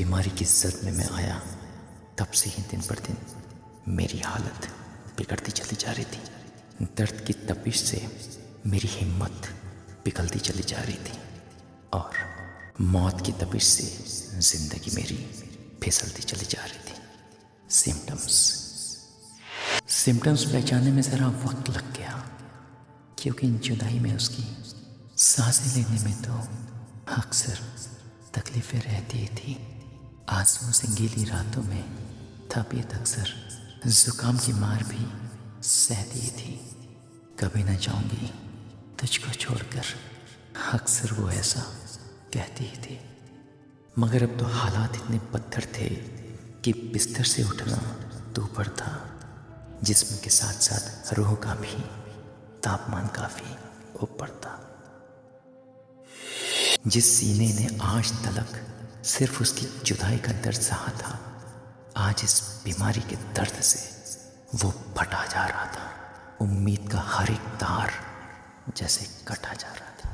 बीमारी की जद में मैं आया, तब से ही दिन पर दिन मेरी हालत बिगड़ती चली जा रही थी। दर्द की तपिश से मेरी हिम्मत पिघलती चली जा रही थी और मौत की तपिश से जिंदगी मेरी फिसलती चली जा रही थी। सिम्टम्स पहचानने में ज़रा वक्त लग गया, क्योंकि इन जुदाई में उसकी सांसें लेने में तो अक्सर तकलीफ़ें रहती थी। आंसुओं से गीली रातों में तबीयत अक्सर जुकाम की मार भी सहती थी। कभी न जाऊंगी तुझको छोड़कर, अक्सर वो ऐसा कहती ही थी। मगर अब तो हालात इतने बदतर थे कि बिस्तर से उठना दूभर था। जिस्म के साथ साथ रूह का भी तापमान काफी ऊपर था। जिस सीने ने आज तलक सिर्फ उसकी जुदाई का दर्द सहा था, आज इस बीमारी के दर्द से वो फटा जा रहा था। उम्मीद का हर एक तार जैसे कटा जा रहा था।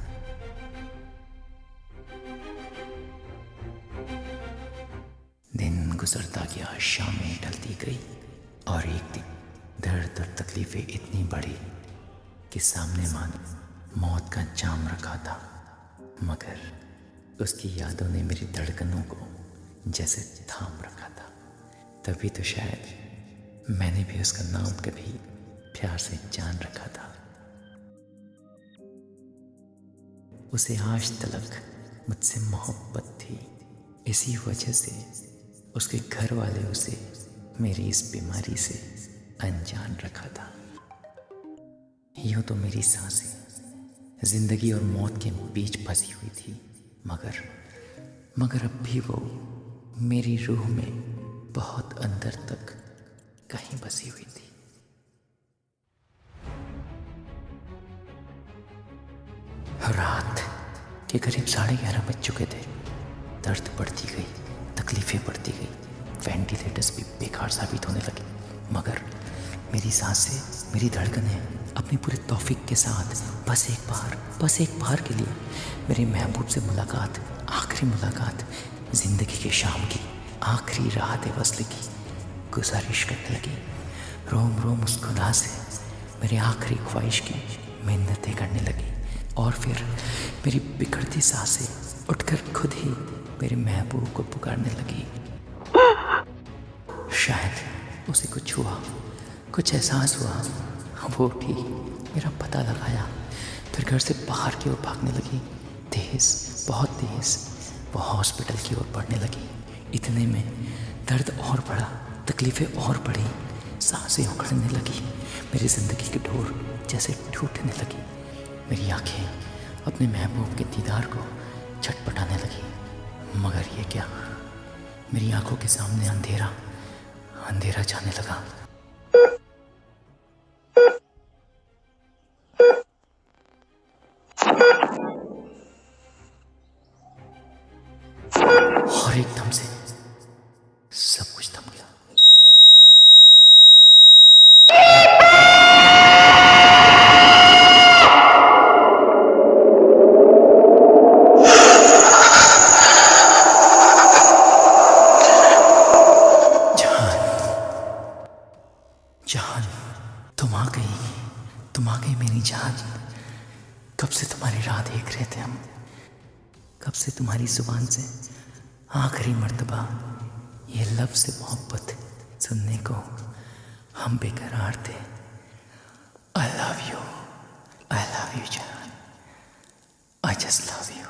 दिन गुजरता गया, शामें ढलती गई और एक दिन दर्द और तकलीफें इतनी बढ़ी कि सामने मानो मौत का जाम रखा था। मगर उसकी यादों ने मेरी धड़कनों को जैसे थाम रखा था। तभी तो शायद मैंने भी उसका नाम कभी प्यार से जान रखा था। उसे आज तलक मुझसे मोहब्बत थी, इसी वजह से उसके घर वाले उसे मेरी इस बीमारी से अनजान रखा था। यूं तो मेरी सांसें जिंदगी और मौत के बीच फंसी हुई थी, मगर अब भी वो मेरी रूह में बहुत अंदर तक कहीं बसी हुई थी। रात के करीब 11:30 बज चुके थे। दर्द बढ़ती गई, तकलीफें बढ़ती गई, वेंटिलेटर्स भी बेकार साबित होने लगे। मगर मेरी सांसें, मेरी धड़कनें अपनी पूरे तौफीक के साथ बस एक बार के लिए मेरे महबूब से मुलाकात, आखिरी मुलाकात, जिंदगी के शाम की आखिरी राहत वस्ल की गुजारिश करने लगी। रोम रोम उस खुदा से मेरी आखिरी ख्वाहिश की मिन्नतें करने लगी और फिर मेरी बिखरती सांसें उठकर खुद ही मेरे महबूब को पुकारने लगी। शायद उसे कुछ हुआ, कुछ एहसास हुआ। वो उठी, मेरा पता लगाया, फिर घर से बाहर की ओर भागने लगी, बहुत तेज। वो हॉस्पिटल की ओर बढ़ने लगी। इतने में दर्द और बढ़ा, तकलीफें और बढ़ी, सांसें उखड़ने लगी, मेरी जिंदगी की डोर जैसे टूटने लगी। मेरी आंखें अपने महबूब के दीदार को छटपटाने लगी। मगर ये क्या, मेरी आंखों के सामने अंधेरा जाने लगा। और एकदम से सब कुछ थम गया। जान, तुम आ गई मेरी जान। कब से तुम्हारी राह देख रहे थे हम, कब से तुम्हारी जुबान से आखिरी मर्तबा ये लफ्ज़ मोहब्बत सुनने को हम बेकरार थे। आई लव यू जान, आई जस्ट लव यू।